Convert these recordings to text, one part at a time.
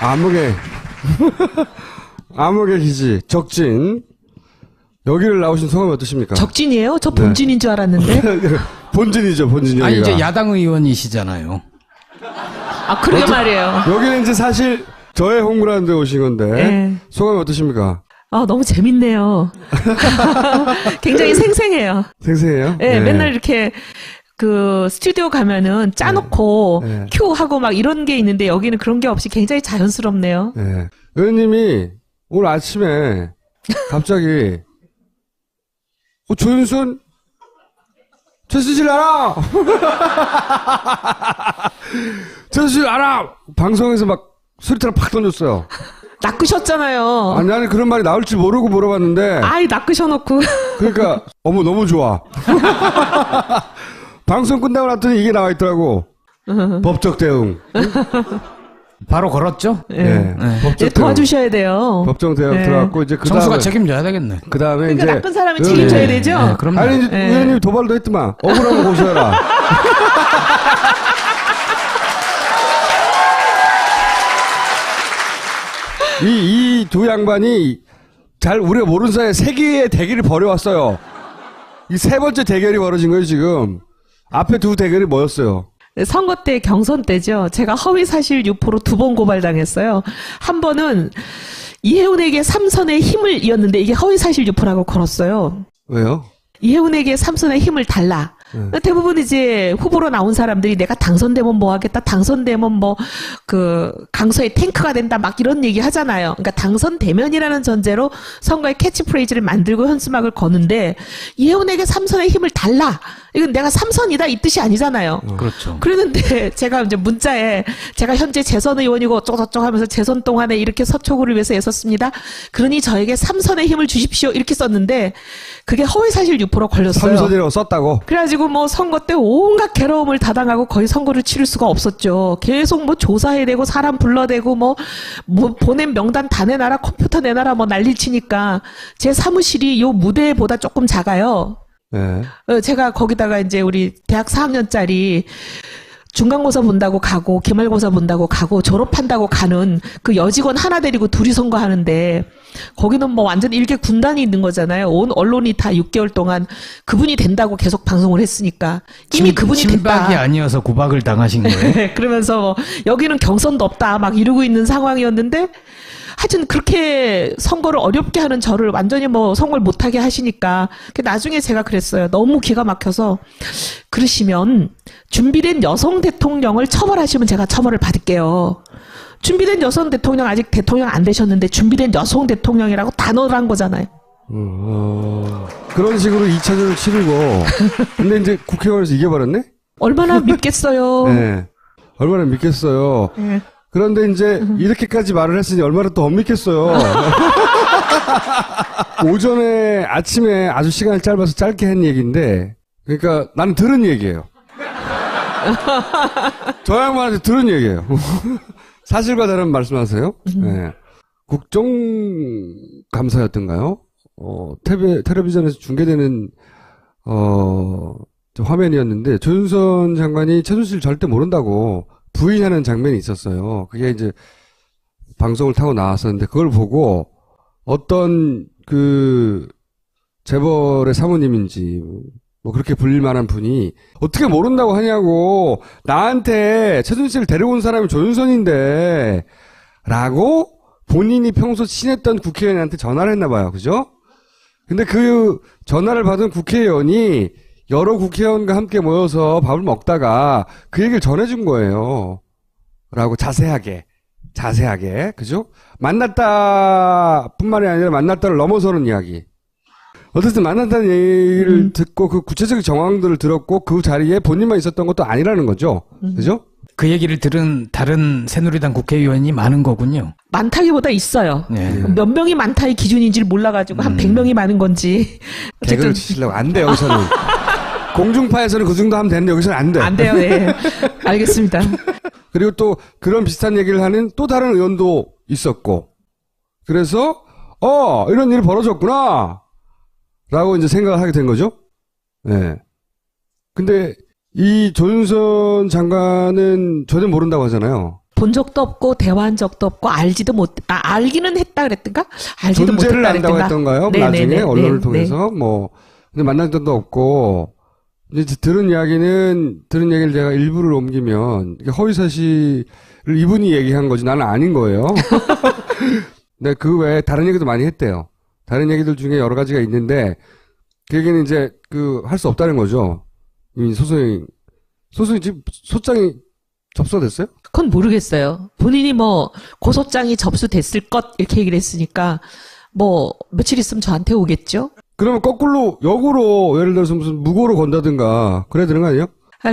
암흑의 암흑의 기지 적진 여기를 나오신 소감이 어떠십니까? 적진이에요? 저 본진인 줄 알았는데. 본진이죠, 본진 여기가. 아니 이제 야당 의원이시잖아요. 아 그러게 말이에요. 여기는 이제 사실 저의 홍보라는 데 오신 건데 네. 소감이 어떠십니까? 아 너무 재밌네요. 굉장히 생생해요. 생생해요? 네, 맨날 이렇게 그 스튜디오 가면은 짜놓고 큐 하고 막 이런 게 있는데 여기는 그런 게 없이 굉장히 자연스럽네요. 네. 의원님이 오늘 아침에 갑자기 조윤선 최순실 알아! 최순실 알아! 방송에서 막 소리처럼 팍 던졌어요. 낚으셨잖아요. 아니, 나는 그런 말이 나올지 모르고 물어봤는데. 아이, 낚으셔놓고. 그러니까, 어머, 너무 좋아. 방송 끝나고 났더니 이게 나와 있더라고. 법적 대응. 바로 걸었죠? 네. 법적 도와주셔야 돼요. 법정 대응 들어갔고, 이제 그 다음에. 정수가 책임져야 되겠네. 그 다음에 그러니까 이제. 나쁜 사람이 책임져야 되죠? 네, 그럼요. 아니, 이제 의원님이 도발도 했더만. 억울하면 고소해라. 이 두 양반이 잘 우리가 모르는 사이에 세 개의 대결이 벌여왔어요. 이 세 번째 대결이 벌어진 거예요, 지금. 앞에 두 대결이 뭐였어요? 선거 때 경선 때죠. 제가 허위사실 유포로 2번 고발당했어요. 한 번은 이혜훈에게 삼선의 힘을 이었는데 이게 허위사실 유포라고 걸었어요. 왜요? 이혜훈에게 삼선의 힘을 달라. 대부분 이제 후보로 나온 사람들이 내가 당선되면 뭐 하겠다, 당선되면 뭐 그 강서의 탱크가 된다 막 이런 얘기 하잖아요. 그러니까 당선되면이라는 전제로 선거의 캐치프레이즈를 만들고 현수막을 거는데 이혜훈에게 삼선의 힘을 달라. 이건 내가 삼선이다 이 뜻이 아니잖아요. 그렇죠. 그랬는데 제가 이제 문자에 제가 현재 재선 의원이고 어쩌고저쩌고 하면서 재선 동안에 이렇게 서초구를 위해서 애썼습니다. 그러니 저에게 삼선의 힘을 주십시오 이렇게 썼는데 그게 허위사실 유포로 걸렸어요. 삼선이라고 썼다고? 그래가지고 뭐 선거 때 온갖 괴로움을 다당하고 거의 선거를 치를 수가 없었죠. 계속 뭐 조사해야 되고 사람 불러대고 뭐 보낸 명단 다 내놔라 컴퓨터 내놔라 뭐 난리 치니까 제 사무실이 요 무대보다 조금 작아요. 네. 제가 거기다가 이제 우리 대학 4학년짜리 중간고사 본다고 가고 기말고사 본다고 가고 졸업한다고 가는 그 여직원 하나 데리고 둘이 선거하는데 거기는 뭐 완전 일개 군단이 있는 거잖아요. 온 언론이 다 6개월 동안 그분이 된다고 계속 방송을 했으니까 이미 그분이 됐다. 친박이 아니어서 구박을 당하신 거예요? 그러면서 뭐 여기는 경선도 없다 막 이러고 있는 상황이었는데 하여튼 그렇게 선거를 어렵게 하는 저를 완전히 뭐 선거를 못하게 하시니까 나중에 제가 그랬어요. 너무 기가 막혀서 그러시면 준비된 여성 대통령을 처벌하시면 제가 처벌을 받을게요. 준비된 여성 대통령 아직 대통령 안 되셨는데 준비된 여성 대통령이라고 단어를 한 거잖아요. 그런 식으로 2차전을 치르고 근데 이제 국회의원에서 이겨버렸네? 얼마나 믿겠어요. 네. 얼마나 믿겠어요. 네. 그런데 이제 이렇게까지 말을 했으니 얼마나 또 못 믿겠어요. 오전에 아침에 아주 시간이 짧아서 짧게 한 얘기인데 그러니까 나는 들은 얘기예요. 저 양반한테 들은 얘기예요. 사실과 다른 말씀하세요. 네. 국정감사였던가요? 텔레비전에서 중계되는 화면이었는데 조윤선 장관이 최순실 절대 모른다고 부인하는 장면이 있었어요. 그게 이제 방송을 타고 나왔었는데 그걸 보고 어떤 그 재벌의 사모님인지 뭐 그렇게 불릴 만한 분이 어떻게 모른다고 하냐고 나한테 최순실을 데려온 사람이 조윤선인데 라고 본인이 평소 친했던 국회의원한테 전화를 했나 봐요. 그죠? 근데 그 전화를 받은 국회의원이 여러 국회의원과 함께 모여서 밥을 먹다가 그 얘기를 전해준 거예요. 라고 자세하게. 그죠? 만났다 뿐만이 아니라 만났다를 넘어서는 이야기. 어쨌든 만났다는 얘기를 듣고 그 구체적인 정황들을 들었고 그 자리에 본인만 있었던 것도 아니라는 거죠. 그죠? 그 얘기를 들은 다른 새누리당 국회의원이 많은 거군요. 많다기보다 있어요. 네. 몇 명이 많다의 기준인지를 몰라가지고 한 100명이 많은 건지. 개그를 치시려고 안 돼요, 여기서는. 공중파에서는 그 정도 하면 되는데 여기서는 안 돼. 안 돼요, 예. 알겠습니다. 그리고 또 그런 비슷한 얘기를 하는 또 다른 의원도 있었고. 그래서, 이런 일이 벌어졌구나. 라고 이제 생각을 하게 된 거죠. 네. 근데 이 조윤선 장관은 전혀 모른다고 하잖아요. 본 적도 없고 대화한 적도 없고 알지도 못 알기는 했다 그랬던가? 알지도 존재를 못했다 안다고 그랬던가? 했던가요? 네네네. 나중에 언론을 네, 통해서 뭐 근데 만난 적도 없고 이제 들은 얘기를 제가 일부를 옮기면 이게 허위 사실을 이분이 얘기한 거지 나는 아닌 거예요. 근데 그 외에 다른 얘기도 많이 했대요. 다른 얘기들 중에 여러 가지가 있는데 그 얘기는 이제 할 수 없다는 거죠. 이미 소송이 지금 소장이 접수가 됐어요? 그건 모르겠어요. 본인이 뭐 고소장이 접수됐을 것 이렇게 얘기를 했으니까 뭐 며칠 있으면 저한테 오겠죠. 그러면 거꾸로 역으로 예를 들어서 무슨 무고로 건다든가 그래야 되는 거 아니에요?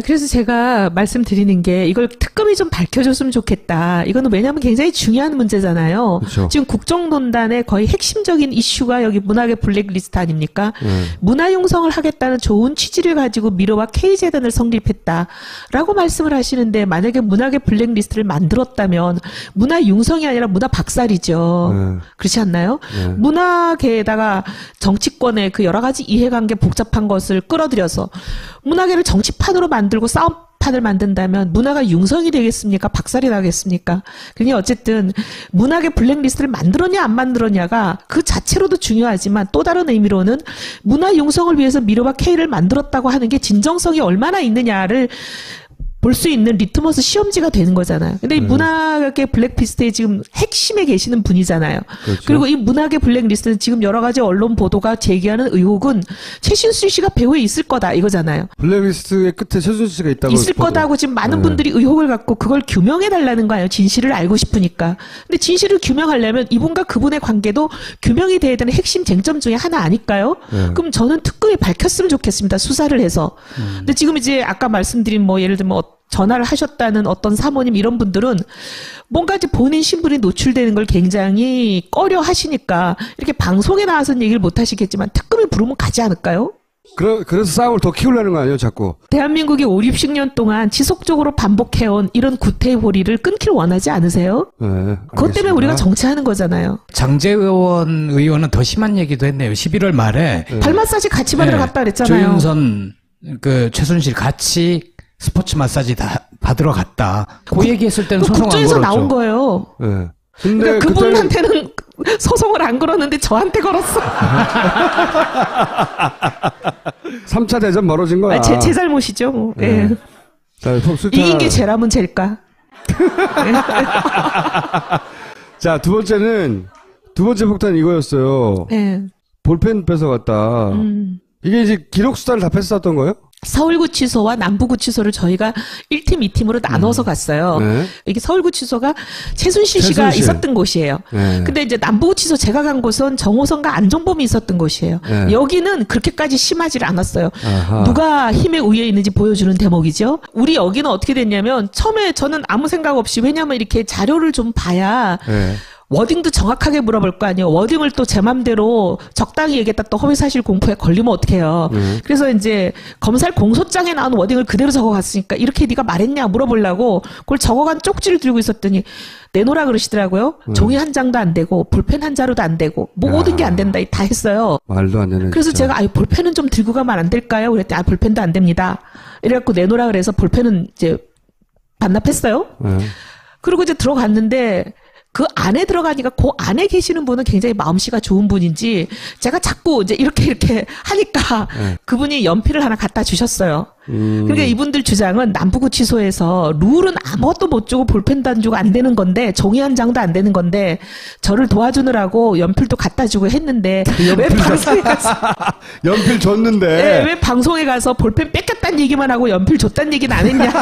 그래서 제가 말씀드리는 게 이걸 특검이 좀 밝혀줬으면 좋겠다. 이거는 왜냐하면 굉장히 중요한 문제잖아요. 그렇죠. 지금 국정농단의 거의 핵심적인 이슈가 여기 문학의 블랙리스트 아닙니까? 문화융성을 하겠다는 좋은 취지를 가지고 미르와 K재단을 성립했다라고 말씀을 하시는데 만약에 문학의 블랙리스트를 만들었다면 문화융성이 아니라 문화박살이죠. 그렇지 않나요? 문학에다가 정치권의 그 여러 가지 이해관계 복잡한 것을 끌어들여서 문학계를 정치판으로 만들고 싸움판을 만든다면 문화가 융성이 되겠습니까? 박살이 나겠습니까? 그러니 어쨌든 문학의 블랙리스트를 만들었냐 안 만들었냐가 그 자체로도 중요하지만 또 다른 의미로는 문화 융성을 위해서 미르와 K를 만들었다고 하는 게 진정성이 얼마나 있느냐를 볼 수 있는 리트머스 시험지가 되는 거잖아요. 근데 이 문학의 블랙리스트의 지금 핵심에 계시는 분이잖아요. 그렇죠. 그리고 이 문학의 블랙리스트는 지금 여러 가지 언론 보도가 제기하는 의혹은 최신수 씨가 배후에 있을 거다 이거잖아요. 블랙리스트의 끝에 최순실 씨가 있다고 있을 거다고 지금 많은 분들이 의혹을 갖고 그걸 규명해 달라는 거예요. 진실을 알고 싶으니까. 근데 진실을 규명하려면 이분과 그분의 관계도 규명이 돼야 되는 핵심 쟁점 중에 하나 아닐까요? 그럼 저는 특검이 밝혔으면 좋겠습니다. 수사를 해서. 근데 지금 이제 아까 말씀드린 뭐 예를 들면 전화를 하셨다는 어떤 사모님 이런 분들은 뭔가 이제 본인 신분이 노출되는 걸 굉장히 꺼려 하시니까 이렇게 방송에 나와서는 얘기를 못 하시겠지만 특검이 부르면 가지 않을까요? 그래서 싸움을 더 키우려는 거 아니에요, 자꾸? 대한민국이 5, 60년 동안 지속적으로 반복해온 이런 구태고리를 끊길 원하지 않으세요? 네. 알겠습니다. 그것 때문에 우리가 정치하는 거잖아요. 장제원 의원은 더 심한 얘기도 했네요. 11월 말에 발 마사지 같이 받으러 갔다 그랬잖아요. 조윤선, 최순실 같이 스포츠 마사지 다 받으러 갔다. 그 얘기했을 때는 소송 안 걸었죠. 국조에서 나온 거예요. 네. 근데 그러니까 그분한테는 소송을 안 걸었는데 저한테 걸었어. 3차 대전 멀어진 거야. 제 잘못이죠. 뭐. 네. 예. 자, 이긴 게 죄라면 죄일까? 자, 두 번째 폭탄 이거였어요. 네. 볼펜 뺏어갔다. 이게 이제 기록 수사를 다 뺏어갔던 거예요? 서울구치소와 남부구치소를 저희가 1팀, 2팀으로 나눠서 갔어요. 네. 이게 서울구치소가 최순실 씨가 있었던 곳이에요. 네. 근데 이제 남부구치소 제가 간 곳은 정호성과 안종범이 있었던 곳이에요. 네. 여기는 그렇게까지 심하지 않았어요. 아하. 누가 힘의 우위에 있는지 보여주는 대목이죠. 우리 여기는 어떻게 됐냐면 처음에 저는 아무 생각 없이 왜냐하면 이렇게 자료를 좀 봐야 네. 워딩도 정확하게 물어볼 거 아니에요. 워딩을 또 제 맘대로 적당히 얘기했다 또 허위사실 공표에 걸리면 어떡해요. 그래서 이제 검찰 공소장에 나온 워딩을 그대로 적어갔으니까 이렇게 네가 말했냐 물어보려고 그걸 적어간 쪽지를 들고 있었더니 내놓으라 그러시더라고요. 종이 한 장도 안 되고 볼펜 한 자루도 안 되고 뭐 모든 게 안 된다 다 했어요. 말도 안 되는. 그래서 진짜. 제가 볼펜은 좀 들고 가면 안 될까요? 그랬더니 볼펜도 안 됩니다. 이래갖고 내놓으라 그래서 볼펜은 이제 반납했어요. 네. 그리고 이제 들어갔는데 그 안에 들어가니까 그 안에 계시는 분은 굉장히 마음씨가 좋은 분인지 제가 자꾸 이제 이렇게 하니까 그분이 연필을 하나 갖다 주셨어요. 그러니까 이분들 주장은 남부구치소에서 룰은 아무것도 못 주고 볼펜도 안 주고 안 되는 건데 종이 한 장도 안 되는 건데 저를 도와주느라고 연필도 갖다 주고 했는데 왜 방송에 가서 연필 줬는데 네, 왜 방송에 가서 볼펜 뺏겼다는 얘기만 하고 연필 줬다는 얘기는 안 했냐.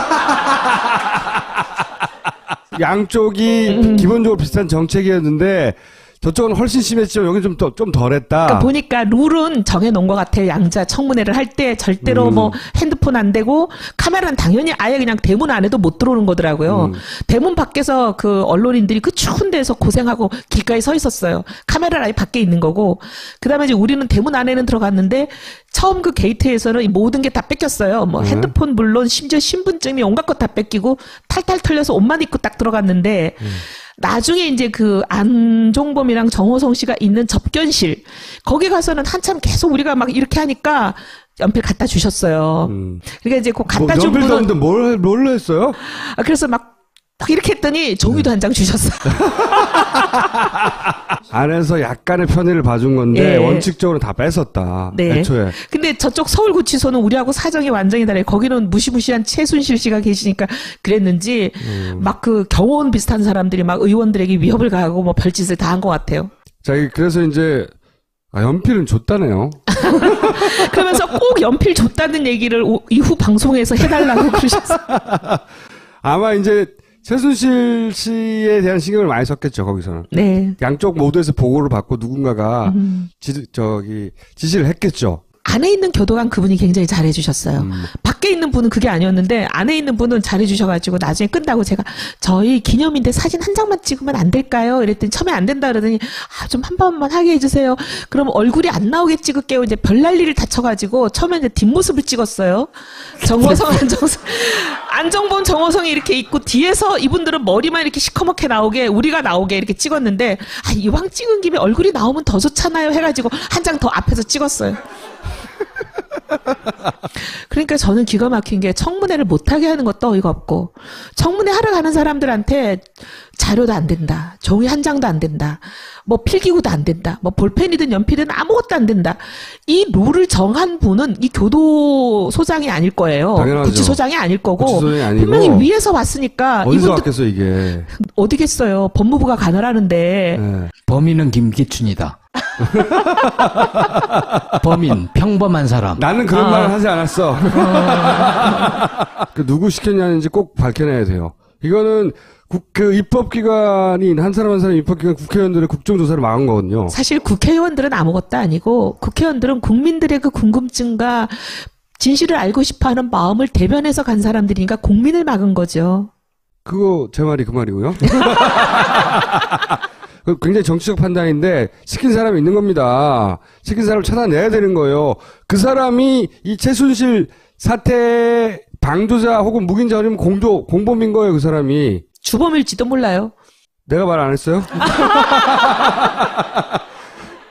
양쪽이 기본적으로 비슷한 정책이었는데 저쪽은 훨씬 심했지만 여기는 좀 덜했다. 그러니까 보니까 룰은 정해놓은 것 같아요. 양자 청문회를 할 때 절대로 뭐 핸드폰 안 되고 카메라는 당연히 아예 그냥 대문 안에도 못 들어오는 거더라고요. 대문 밖에서 그 언론인들이 그 추운 데서 고생하고 길가에 서 있었어요. 카메라는 아예 밖에 있는 거고. 그다음에 이제 우리는 대문 안에는 들어갔는데 처음 그 게이트에서는 이 모든 게 다 뺏겼어요. 뭐 핸드폰 물론 심지어 신분증이 온갖 것 다 뺏기고 탈탈 털려서 옷만 입고 딱 들어갔는데 나중에 이제 그 안종범이랑 정호성 씨가 있는 접견실 거기 가서는 한참 계속 우리가 막 이렇게 하니까 연필 갖다 주셨어요. 그러니까 이제 그 갖다 준 연필도 분은 없는데 뭘 했어요? 그래서 막 딱 이렇게 했더니 종이도 한 장 주셨어요. 안에서 약간의 편의를 봐준 건데 예. 원칙적으로 다 뺏었다. 네. 애초에. 근데 저쪽 서울구치소는 우리하고 사정이 완전히 달라요. 거기는 무시무시한 최순실 씨가 계시니까 그랬는지 막 그 경호원 비슷한 사람들이 막 의원들에게 위협을 가하고 뭐 별짓을 다 한 것 같아요. 자, 그래서 이제 연필은 줬다네요. 그러면서 꼭 연필 줬다는 얘기를 이후 방송에서 해달라고 그러셨어요. 아마 이제 최순실 씨에 대한 신경을 많이 썼겠죠, 거기서는. 네. 양쪽 모두에서 보고를 받고 누군가가 지시를 했겠죠. 안에 있는 교도관 그분이 굉장히 잘해주셨어요. 밖에 있는 분은 그게 아니었는데 안에 있는 분은 잘해주셔가지고 나중에 끝나고 제가 저희 기념인데 사진 한 장만 찍으면 안 될까요? 이랬더니 처음에 안 된다 그러더니 좀 한 번만 하게 해주세요. 그럼 얼굴이 안 나오게 찍을게요. 이제 별난리를 다쳐가지고 처음에 이제 뒷모습을 찍었어요. 정호성, 안정범, 정호성이 이렇게 있고 뒤에서 이분들은 머리만 이렇게 시커멓게 나오게 우리가 나오게 이렇게 찍었는데 이왕 찍은 김에 얼굴이 나오면 더 좋잖아요 해가지고 한 장 더 앞에서 찍었어요. 그러니까 저는 기가 막힌 게 청문회를 못하게 하는 것도 어이가 없고 청문회 하러 가는 사람들한테 자료도 안 된다. 종이 한 장도 안 된다. 뭐 필기구도 안 된다. 뭐 볼펜이든 연필이든 아무것도 안 된다. 이 룰을 정한 분은 이 교도소장이 아닐 거예요. 당연하죠. 구치소장이 아닐 거고 구치소장이 아니고. 분명히 위에서 왔으니까 어디서 왔겠어 이게. 어디겠어요. 법무부가 가느라는데. 네. 범인은 김기춘이다. 범인 평범한 사람. 나는 그런 말을 하지 않았어. 누구 시켰냐는지 꼭 밝혀내야 돼요. 이거는 그 입법기관인 한 사람 한 사람 입법기관 국회의원들의 국정조사를 막은 거거든요. 사실 국회의원들은 아무것도 아니고 국회의원들은 국민들의 그 궁금증과 진실을 알고 싶어하는 마음을 대변해서 간 사람들이니까 국민을 막은 거죠. 그거 제 말이 그 말이고요. 굉장히 정치적 판단인데 시킨 사람이 있는 겁니다. 시킨 사람을 찾아내야 되는 거예요. 그 사람이 이 최순실 사태 방조자 혹은 묵인자 아니면 공범인 거예요. 그 사람이. 주범일지도 몰라요. 내가 말 안 했어요?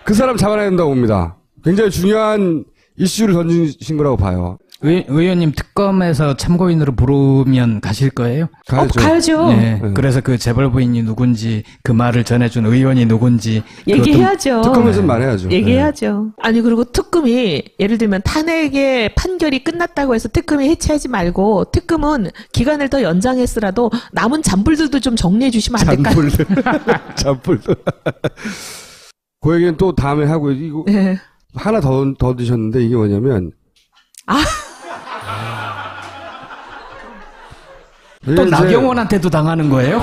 그 사람 잡아내야 된다고 봅니다. 굉장히 중요한 이슈를 던지신 거라고 봐요. 의원님 특검에서 참고인으로 부르면 가실 거예요? 가야죠. 가야죠. 네. 네. 그래서 그 재벌 부인이 누군지 그 말을 전해준 의원이 누군지 얘기해야죠. 특검에서는 말해야죠. 얘기해야죠. 아니 그리고 특검이 예를 들면 탄핵의 판결이 끝났다고 해서 특검이 해체하지 말고 특검은 기간을 더 연장했으라도 남은 잔불들도 좀 정리해 주시면 안 될까요? 잔불들. 그 얘기는 또 다음에 하고 이거 네. 하나 더 드셨는데 이게 뭐냐면 또 나경원한테도 당하는 거예요?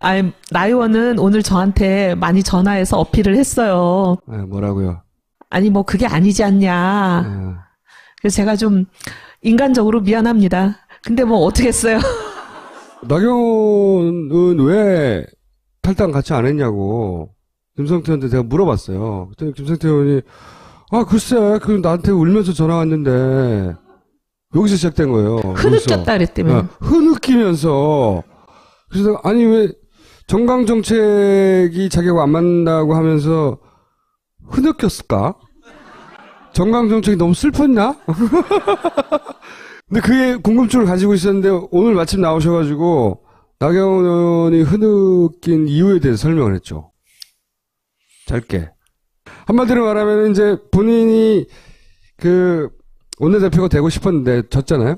아니 나 의원은 오늘 저한테 많이 전화해서 어필을 했어요. 뭐라고요? 아니 뭐 그게 아니지 않냐. 그래서 제가 좀 인간적으로 미안합니다. 근데 뭐 어떻게 했어요? 나경원은 왜 탈당 같이 안 했냐고 김성태 의원한테 제가 물어봤어요. 그랬더니 김성태 의원이 글쎄 그 나한테 울면서 전화 왔는데 여기서 시작된 거예요. 흐느꼈다 그랬다며. 흐느끼면서 그래서 아니 왜 정강정책이 자기하고 안 맞는다고 하면서 흐느꼈을까? 정강정책이 너무 슬펐나? 근데 그게 궁금증을 가지고 있었는데 오늘 마침 나오셔가지고 나경원 의원이 흐느낀 이유에 대해서 설명을 했죠. 짧게. 한마디로 말하면 이제 본인이 그 원내대표가 되고 싶었는데 졌잖아요.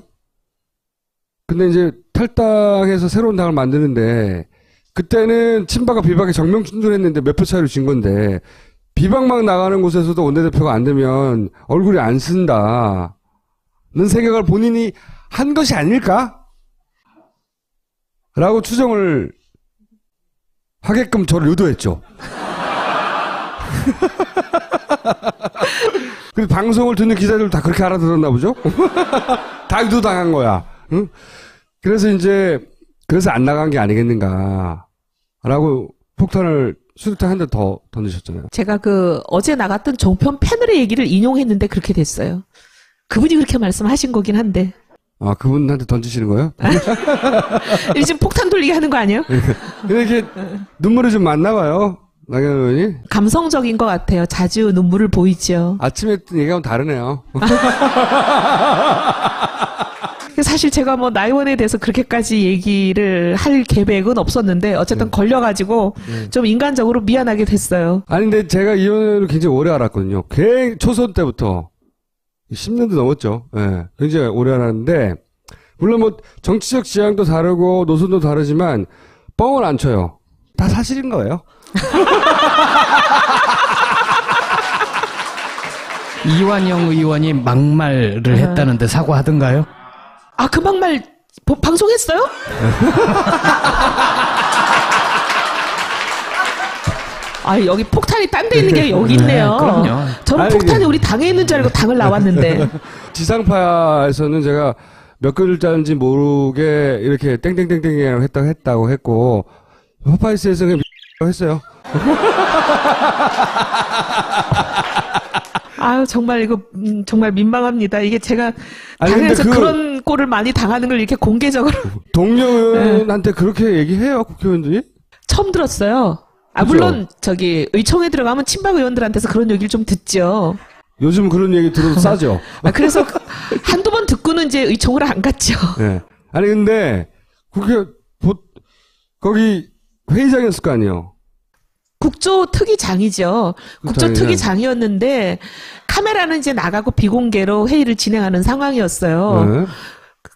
근데 이제 탈당해서 새로운 당을 만드는데 그때는 친박과 비박이 정면 충돌했는데 몇 표 차이로 진 건데 비박막 나가는 곳에서도 원내대표가 안 되면 얼굴이 안 쓴다는 생각을 본인이 한 것이 아닐까? 라고 추정을 하게끔 저를 유도했죠. 근데 방송을 듣는 기자들도 다 그렇게 알아들었나 보죠? 다 유도당한 거야. 응? 그래서 안 나간 게 아니겠는가. 라고 폭탄을 수류탄 한 대 더 던지셨잖아요. 제가 어제 나갔던 종편 패널의 얘기를 인용했는데 그렇게 됐어요. 그분이 그렇게 말씀하신 거긴 한데. 그분한테 던지시는 거예요? 지금 폭탄 돌리게 하는 거 아니에요? 근데 이게 눈물이 좀 많나 봐요. 나경원 의원이. 감성적인 것 같아요. 자주 눈물을 보이죠. 아침에 했던 얘기하고는 다르네요. 사실 제가 뭐 나의원에 대해서 그렇게까지 얘기를 할 계획은 없었는데 어쨌든 걸려가지고 좀 인간적으로 미안하게 됐어요. 아니 근데 제가 이 의원을 굉장히 오래 알았거든요. 초선 때부터 10년도 넘었죠. 예, 굉장히 오래 알았는데 물론 뭐 정치적 지향도 다르고 노선도 다르지만 뻥을 안 쳐요. 다 사실인 거예요. 이완영 의원이 막말을 했다는데 사과하던가요? 아, 그 막말 방송했어요? 아, 여기 폭탄이 딴 데 있는 게 여기 있네요. 그럼요. 저는 아니, 폭탄이 우리 당에 있는 줄 알고 당을 나왔는데. 지상파에서는 제가 몇 글자인지 모르게 이렇게 땡땡땡땡이라고 했다고 했고 파파이스에서 그냥 했어요. 아유, 정말 이거 정말 민망합니다. 이게 제가 아니, 당에서 근데 그런 꼴을 많이 당하는 걸 이렇게 공개적으로 동료 의원한테 그렇게 얘기해요, 국회의원들이? 처음 들었어요. 아, 그죠? 물론 저기 의총에 들어가면 친박 의원들한테서 그런 얘기를 좀 듣죠. 요즘 그런 얘기 들어도 싸죠. 아, 그래서 한두 번 듣고는 이제 의총을 안 갔죠. 네. 아니 근데 거기 회의장이었을 거 아니에요. 국조특위장이죠. 국조특위장이었는데 카메라는 이제 나가고 비공개로 회의를 진행하는 상황이었어요. 네.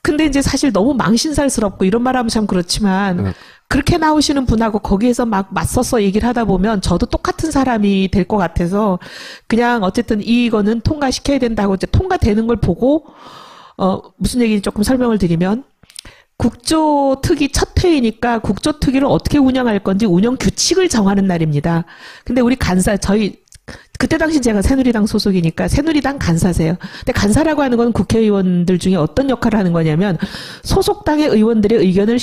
근데 이제 사실 너무 망신살스럽고 이런 말하면 참 그렇지만 네. 그렇게 나오시는 분하고 거기에서 막 맞서서 얘기를 하다 보면 저도 똑같은 사람이 될 것 같아서 그냥 어쨌든 이거는 통과시켜야 된다고 이제 통과되는 걸 보고 무슨 얘기인지 조금 설명을 드리면 국조특위 첫 회의니까 국조특위를 어떻게 운영할 건지 운영 규칙을 정하는 날입니다. 근데 우리 그때 당시 제가 새누리당 소속이니까 새누리당 간사세요. 근데 간사라고 하는 건 국회의원들 중에 어떤 역할을 하는 거냐면 소속당의 의원들의 의견을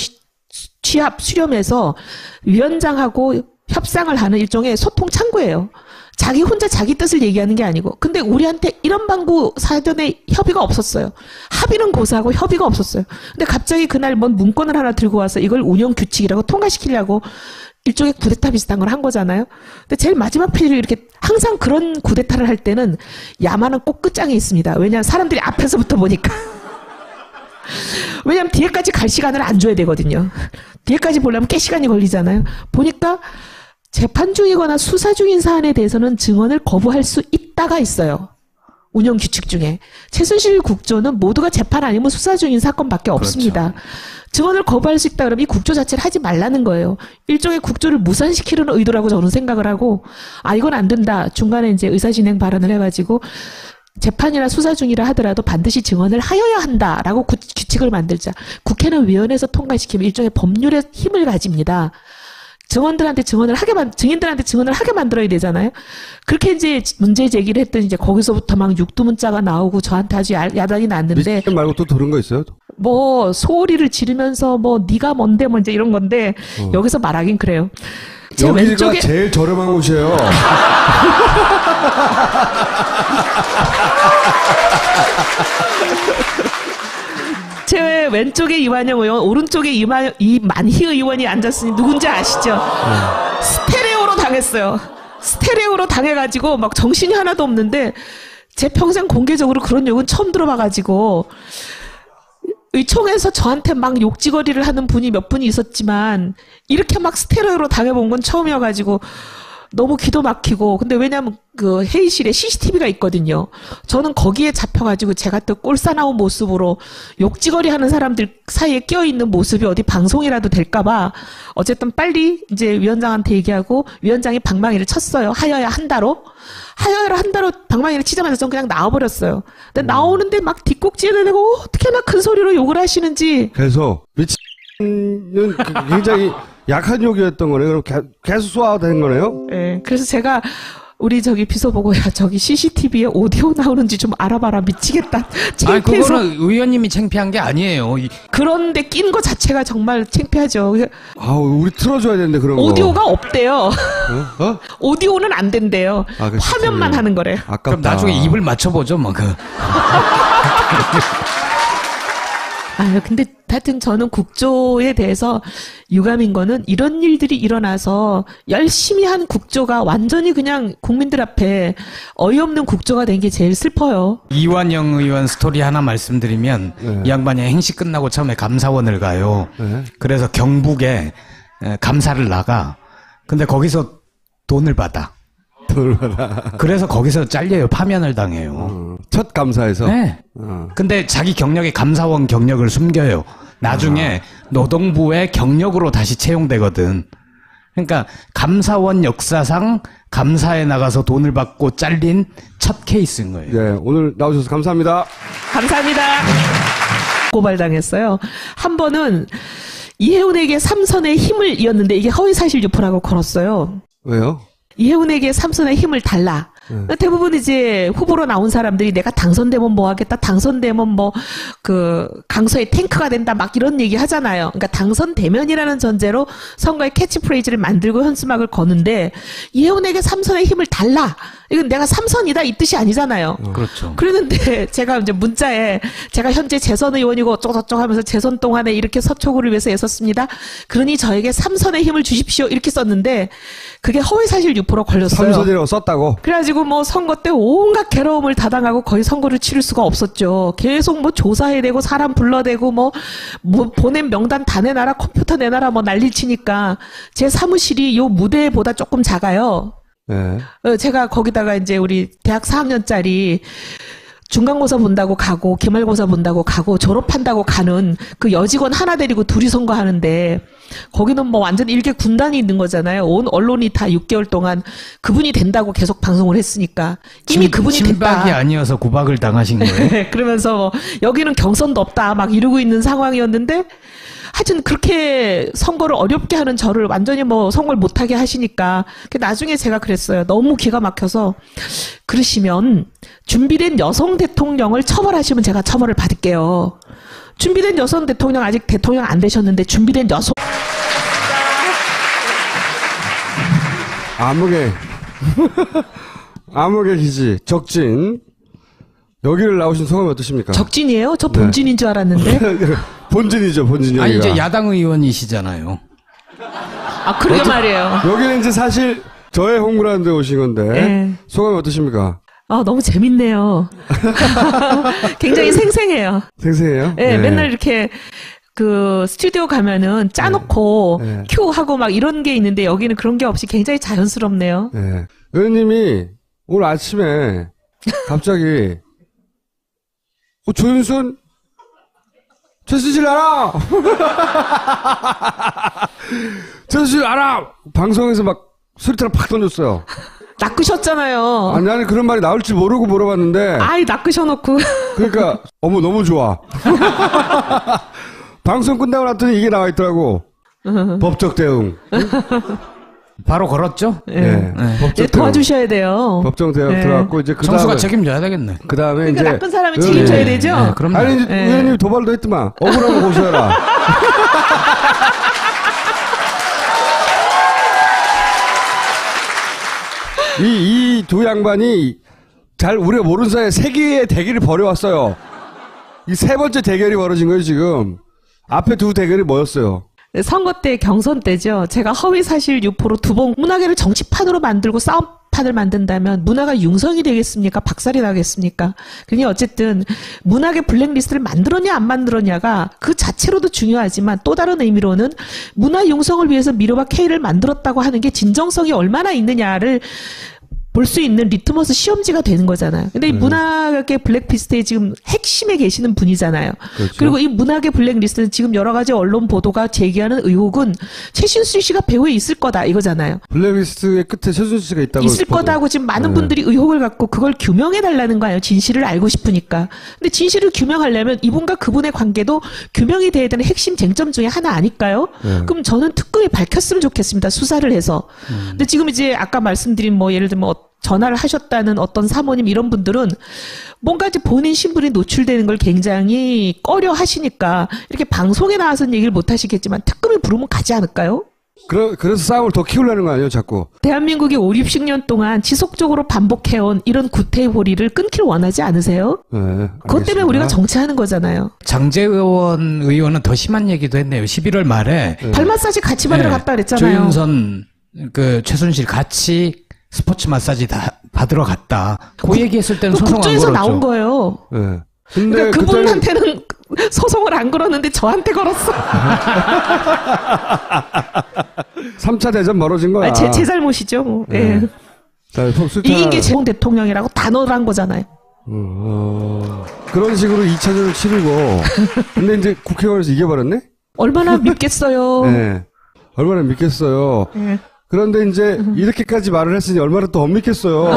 수렴해서 위원장하고 협상을 하는 일종의 소통 창구예요. 자기 혼자 자기 뜻을 얘기하는 게 아니고. 근데 우리한테 이런 방구 사전에 협의가 없었어요. 합의는 고사하고 협의가 없었어요. 근데 갑자기 그날 뭔 문건을 하나 들고 와서 이걸 운영 규칙이라고 통과시키려고 일종의 쿠데타 비슷한 걸 한 거잖아요. 근데 제일 마지막 페이지를 이렇게 항상 그런 쿠데타를 할 때는 야마는 꼭 끝장에 있습니다. 왜냐하면 사람들이 앞에서부터 보니까. 왜냐하면 뒤에까지 갈 시간을 안 줘야 되거든요. 뒤에까지 보려면 꽤 시간이 걸리잖아요. 보니까 재판 중이거나 수사 중인 사안에 대해서는 증언을 거부할 수 있다가 있어요. 운영 규칙 중에. 최순실 국조는 모두가 재판 아니면 수사 중인 사건밖에 없습니다. 그렇죠. 증언을 거부할 수 있다 그러면 이 국조 자체를 하지 말라는 거예요. 일종의 국조를 무산시키려는 의도라고 저는 생각을 하고, 아, 이건 안 된다. 중간에 이제 의사진행 발언을 해가지고 재판이나 수사 중이라 하더라도 반드시 증언을 하여야 한다라고 규칙을 만들자. 국회는 위원회에서 통과시키면 일종의 법률의 힘을 가집니다. 증인들한테 증언을 하게 만들어야 되잖아요. 그렇게 이제 문제 제기를 했더니 이제 거기서부터 막 육두문자가 나오고 저한테 아주 야단이 났는데. 말고 또 들은 거 있어요? 뭐 소리를 지르면서 뭐 네가 뭔데 뭐 이제 이런 건데 여기서 말하긴 그래요. 제 여기가 왼쪽에 제일 저렴한 곳이에요. 제 왼쪽에 이완영 의원, 오른쪽에 이만희 의원이 앉았으니 누군지 아시죠? 스테레오로 당했어요. 스테레오로 당해가지고 막 정신이 하나도 없는데 제 평생 공개적으로 그런 욕은 처음 들어봐가지고 의총에서 저한테 막 욕지거리를 하는 분이 몇 분이 있었지만 이렇게 막 스테레오로 당해본 건 처음이어가지고 너무 기도 막히고. 근데 왜냐면 그 회의실에 CCTV가 있거든요. 저는 거기에 잡혀가지고 제가 또 꼴싸나운 모습으로 욕지거리 하는 사람들 사이에 껴있는 모습이 어디 방송이라도 될까봐 어쨌든 빨리 이제 위원장한테 얘기하고 위원장이 방망이를 쳤어요. 하여야 한다로 방망이를 치자마자 전 그냥 나와버렸어요. 근데 나오는데 막 뒷꼭지를 내고 어떻게나 큰 소리로 욕을 하시는지. 그래서 미친은 굉장히 약한 욕이었던 거네요. 그럼 계속 쏘아대는 거네요? 네. 그래서 제가 우리 저기 비서 보고 야 저기 CCTV에 오디오 나오는지 좀 알아봐라. 미치겠다. 아니 그거는 의원님이 창피한 게 아니에요. 그런데 낀 거 자체가 정말 창피하죠. 아, 우리 틀어줘야 되는데 그런 거. 오디오가 없대요. 어? 오디오는 안 된대요. 아, 화면만 하는 거래. 아깝다. 그럼 나중에 입을 맞춰보죠, 뭐 그. 아유, 근데 하여튼 저는 국조에 대해서 유감인 거는 이런 일들이 일어나서 열심히 한 국조가 완전히 그냥 국민들 앞에 어이없는 국조가 된 게 제일 슬퍼요. 이완영 의원 스토리 하나 말씀드리면 네. 이 양반이 행시 끝나고 처음에 감사원을 가요. 네. 그래서 경북에 감사를 나가. 근데 거기서 돈을 받아. 그래서 거기서 잘려요. 파면을 당해요. 첫 감사에서. 네. 근데 자기 경력에 감사원 경력을 숨겨요. 나중에 노동부의 경력으로 다시 채용되거든. 그러니까 감사원 역사상 감사에 나가서 돈을 받고 잘린 첫 케이스인 거예요. 네, 오늘 나오셔서 감사합니다. 감사합니다. 고발당했어요. 한 번은 이혜훈에게 삼선의 힘을 이었는데 이게 허위사실 유포라고 걸었어요. 왜요? 이혜훈에게 삼선의 힘을 달라. 대부분 이제 후보로 나온 사람들이 내가 당선되면 뭐 하겠다, 당선되면 뭐, 강서의 탱크가 된다, 막 이런 얘기 하잖아요. 그러니까 당선되면이라는 전제로 선거의 캐치프레이즈를 만들고 현수막을 거는데, 이혜훈에게 삼선의 힘을 달라. 이건 내가 삼선이다, 이 뜻이 아니잖아요. 그렇죠. 그랬는데, 제가 이제 문자에, 제가 현재 재선 의원이고 어쩌고저쩌고 하면서 재선 동안에 이렇게 서초구를 위해서 애썼습니다. 그러니 저에게 삼선의 힘을 주십시오. 이렇게 썼는데, 그게 허위사실 유포로 걸렸어요. 삼선이라고 썼다고? 그래가지고 뭐 선거 때 온갖 괴로움을 다 당하고 거의 선거를 치를 수가 없었죠. 계속 뭐 조사해야 되고 사람 불러대고 뭐 보낸 명단 다 내놔라, 컴퓨터 내놔라 뭐 난리 치니까 제 사무실이 요 무대보다 조금 작아요. 네. 제가 거기다가 이제 우리 대학 4학년짜리 중간고사 본다고 가고 기말고사 본다고 가고 졸업한다고 가는 그 여직원 하나 데리고 둘이 선거하는데 거기는 뭐 완전 일개 군단이 있는 거잖아요. 온 언론이 다 6개월 동안 그분이 된다고 계속 방송을 했으니까 이미 그분이 됐다. 친박이 아니어서 구박을 당하신 거예요? 그러면서 뭐 여기는 경선도 없다 막 이러고 있는 상황이었는데 하여튼 그렇게 선거를 어렵게 하는 저를 완전히 뭐 선거를 못하게 하시니까 나중에 제가 그랬어요. 너무 기가 막혀서 그러시면 준비된 여성 대통령을 처벌하시면 제가 처벌을 받을게요. 준비된 여성 대통령 아직 대통령 안 되셨는데 준비된 여성 암흑의 기지 적진 여기를 나오신 소감이 어떠십니까? 적진이에요? 저 본진인 줄 알았는데. 본진이죠, 본진이. 아니, 여기가. 이제 야당 의원이시잖아요. 아, 그러게 말이에요. 여기는 이제 사실 저의 홍구라는 데 오신 건데 네. 소감이 어떠십니까? 아, 너무 재밌네요. 굉장히 생생해요. 생생해요? 네, 맨날 이렇게 스튜디오 가면은 짜놓고 네. 큐 하고 막 이런 게 있는데 여기는 그런 게 없이 굉장히 자연스럽네요. 네. 의원님이 오늘 아침에 갑자기 조윤선 최순실 알아! 최순실 알아! 방송에서 막 소리처럼 팍 던졌어요. 낚으셨잖아요. 아니, 나는 그런 말이 나올 줄 모르고 물어봤는데. 아이, 낚으셔놓고. 그러니까, 어머, 너무 좋아. 방송 끝나고 났더니 이게 나와 있더라고. 법적 대응. 바로 걸었죠? 네. 법적 도와주셔야 돼요. 법정 대응 네. 들어갔고, 이제 그 정수가 다음에. 책임져야 되겠네. 그 다음에 그러니까 이제. 나쁜 사람이 책임져야 되죠? 네, 그럼요. 아니, 이제 의원님이 도발도 했더만. 억울하면 고소해라. 이 두 양반이 잘 우리가 모르는 사이에 세 개의 대결을 벌여왔어요. 이 세 번째 대결이 벌어진 거예요, 지금. 앞에 두 대결이 뭐였어요? 선거 때 경선 때죠. 제가 허위사실 유포로 두 번 문화계를 정치판으로 만들고 싸움판을 만든다면 문화가 융성이 되겠습니까? 박살이 나겠습니까? 그러니 어쨌든 문화계 블랙리스트를 만들었냐 안 만들었냐가 그 자체로도 중요하지만 또 다른 의미로는 문화 융성을 위해서 미르와 K를 만들었다고 하는 게 진정성이 얼마나 있느냐를 볼 수 있는 리트머스 시험지가 되는 거잖아요. 근데 이 문학의 블랙리스트에 지금 핵심에 계시는 분이잖아요. 그렇죠. 그리고 이 문학의 블랙리스트는 지금 여러 가지 언론 보도가 제기하는 의혹은 최신수 씨가 배후에 있을 거다 이거잖아요. 블랙리스트의 끝에 최순실 씨가 있다고. 있을 거다고 지금 많은 분들이 의혹을 갖고 그걸 규명해 달라는 거예요. 진실을 알고 싶으니까. 근데 진실을 규명하려면 이분과 그분의 관계도 규명이 돼야 되는 핵심 쟁점 중에 하나 아닐까요? 그럼 저는 특검이 밝혔으면 좋겠습니다. 수사를 해서. 근데 지금 이제 아까 말씀드린 뭐 예를 들면 전화를 하셨다는 어떤 사모님 이런 분들은 뭔가 이제 본인 신분이 노출되는 걸 굉장히 꺼려 하시니까 이렇게 방송에 나와서는 얘기를 못 하시겠지만 특검이 부르면 가지 않을까요? 그래서 싸움을 더 키우려는 거 아니에요, 자꾸? 대한민국이 5, 60년 동안 지속적으로 반복해온 이런 구태의 끊길 원하지 않으세요? 네. 그것 때문에 알겠습니다. 우리가 정치하는 거잖아요. 장제원 의원은 더 심한 얘기도 했네요. 11월 말에 발 마사지 같이 받으러 네, 갔다 그랬잖아요. 조윤선 최순실 같이 스포츠 마사지 다 받으러 갔다. 그 얘기했을 때는 소송 안 국정에서 걸었죠. 나온 거예요. 네. 근데 그러니까 그분한테는 소송을 안 걸었는데 저한테 걸었어. 3차 대전 벌어진 거야. 제 잘못이죠. 뭐. 네. 예. 자, 이긴 게 재홍 대통령이라고 단어를 한 거잖아요. 그런 식으로 2차전을 치르고. 근데 이제 국회의원에서 이겨버렸네? 얼마나 믿겠어요. 네. 얼마나 믿겠어요. 예. 그런데 이제 이렇게까지 말을 했으니 얼마나 또 못 믿겠어요.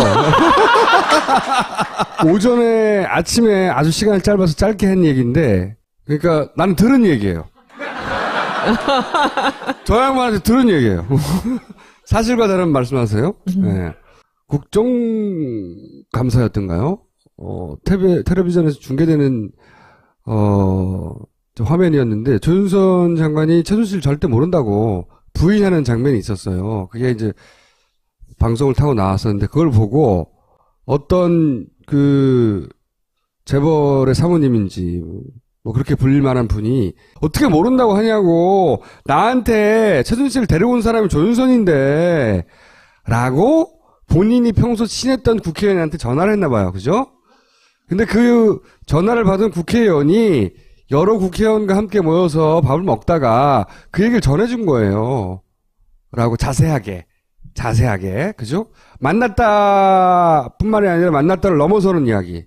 아침에 아주 시간이 짧아서 짧게 한 얘기인데, 그러니까 나는 들은 얘기예요. 저 양반한테 들은 얘기예요. 사실과 다른 말씀하세요. 네. 국정감사였던가요? 텔레비전에서 중계되는 화면이었는데 조윤선 장관이 최순실 절대 모른다고 부인하는 장면이 있었어요. 그게 이제 방송을 타고 나왔었는데 그걸 보고 어떤 재벌의 사모님인지 뭐 그렇게 불릴 만한 분이 어떻게 모른다고 하냐고, 나한테 최순실을 데려온 사람이 조윤선인데 라고 본인이 평소 친했던 국회의원한테 전화를 했나 봐요. 그죠? 근데 그 전화를 받은 국회의원이 여러 국회의원과 함께 모여서 밥을 먹다가 그 얘기를 전해준 거예요. 라고 자세하게. 그죠? 만났다 뿐만이 아니라 만났다를 넘어서는 이야기.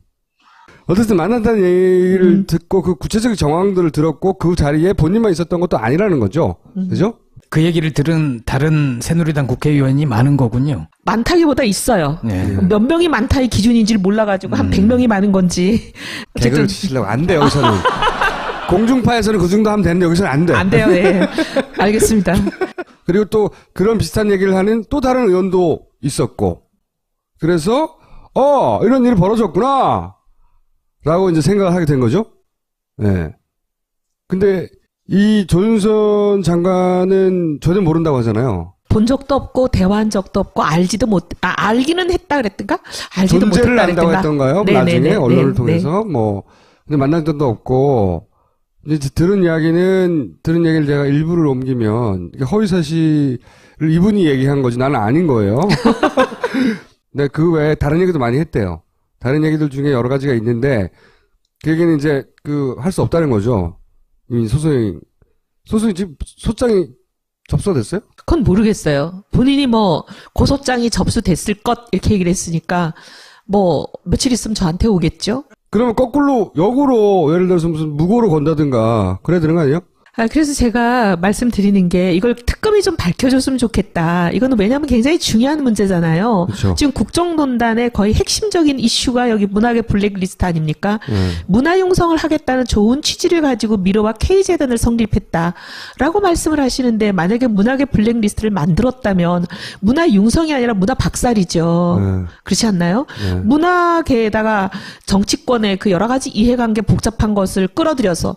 어쨌든 만났다는 얘기를 듣고 그 구체적인 정황들을 들었고 그 자리에 본인만 있었던 것도 아니라는 거죠. 그죠? 그 얘기를 들은 다른 새누리당 국회의원이 많은 거군요. 많다기보다 있어요. 네. 몇 명이 많다의 기준인지를 몰라가지고 한 100명이 많은 건지. 개그를 치시려고. 안 돼, 여기서는. 공중파에서는 그 정도 하면 되는데 여기서는 안 돼. 안 돼요. 예. 알겠습니다. 그리고 또 그런 비슷한 얘기를 하는 또 다른 의원도 있었고. 그래서 이런 일이 벌어졌구나 라고 이제 생각을 하게 된 거죠. 네. 근데 이 조윤선 장관은 전혀 모른다고 하잖아요. 본 적도 없고 대화한 적도 없고 알기는 했다 그랬던가? 알지도 존재를 못했다 안다고 그랬던가? 했던가요? 네, 나중에 네, 네, 언론을 네, 통해서 근데 만난 적도 없고. 이제 들은 얘기를 제가 일부를 옮기면 이게 허위사실을 이분이 얘기한 거지 나는 아닌 거예요. 근데 그 외에 다른 얘기도 많이 했대요. 다른 얘기들 중에 여러 가지가 있는데 그 얘기는 이제 할 수 없다는 거죠. 이미 소송이 지금 소장이 접수가 됐어요? 그건 모르겠어요. 본인이 고소장이 접수됐을 것 이렇게 얘기를 했으니까 며칠 있으면 저한테 오겠죠? 그러면 거꾸로 역으로 예를 들어서 무슨 무고로 건다든가 그래야 되는 거 아니에요? 그래서 제가 말씀드리는 게 이걸 특검이 좀 밝혀줬으면 좋겠다. 이거는 왜냐하면 굉장히 중요한 문제잖아요. 그렇죠. 지금 국정농단의 거의 핵심적인 이슈가 여기 문학의 블랙리스트 아닙니까? 문화융성을 하겠다는 좋은 취지를 가지고 미르와 K재단을 성립했다라고 말씀을 하시는데 만약에 문학의 블랙리스트를 만들었다면 문화융성이 아니라 문화박살이죠. 그렇지 않나요? 문학에다가 정치권의 그 여러 가지 이해관계 복잡한 것을 끌어들여서